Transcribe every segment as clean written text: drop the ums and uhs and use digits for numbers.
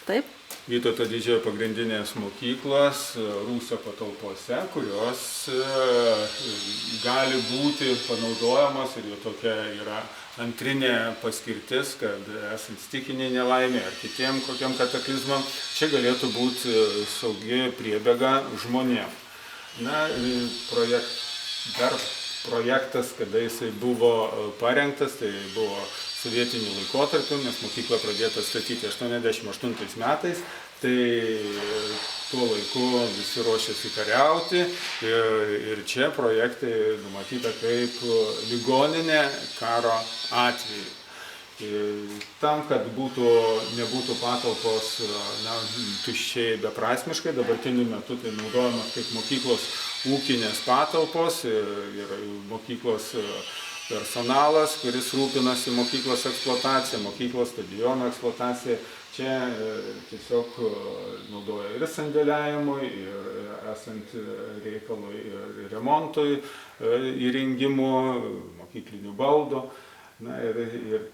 Taip. Vytauto Didžiojo pagrindinės mokyklos rūsio patalpose, kurios gali būti panaudojamos ir jau tokia yra antrinė paskirtis, kad esant stichiniai nelaimė ar kitiem kokiam kataklizmam, čia galėtų būti saugi priebėga žmonėm. Na, projektas, kada jisai buvo parengtas, tai buvo sovietiniu laikotarpiu, nes mokykla pradėta statyti 88 metais, tai tuo laiku visi ruošėsi kariauti ir čia projektai numatyta kaip ligoninė karo atveju. Tam, kad nebūtų patalpos tuščiai beprasmiškai, dabartiniu metu tai naudojamas kaip mokyklos ūkinės patalpos ir mokyklos personalas, kuris rūpinasi mokyklos eksploatacija, mokyklos stadiono eksploatacija. Čia tiesiog naudoja ir sandėliavimui, ir esant reikalui, ir remontui, įrengimo, mokyklinių baldų. Na, ir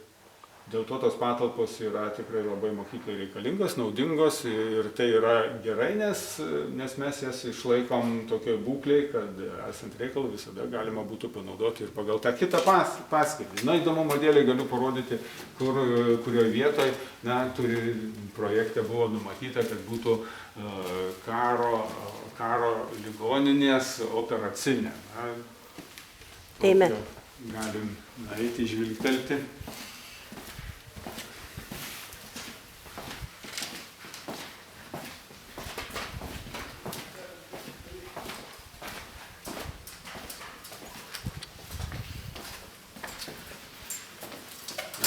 dėl to tos patalpos yra tikrai labai mokyklai reikalingos, naudingos ir tai yra gerai, nes mes jas išlaikom tokioj būklėj, kad esant reikalui visada galima būtų panaudoti ir pagal tą kitą paskirtį. Na, įdomumo dėlei galiu parodyti, kurioje vietoje projekte buvo numatyta, kad būtų karo ligoninės operacinė. Eime. Galim eiti, žvilgtelti.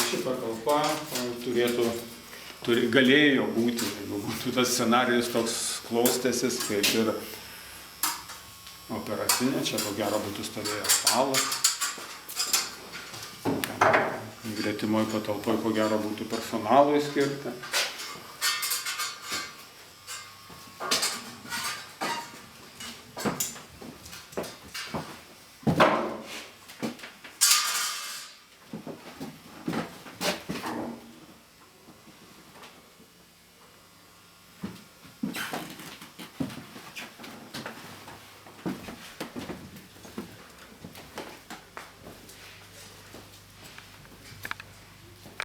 Ši patalpa galėjo būti, jeigu būtų tas scenarijus toks klostęsis, kaip ir operacinė, čia ko gero būtų stovėjęs stalas. Gretimoj patalpoj ko gero būtų personalui skirta.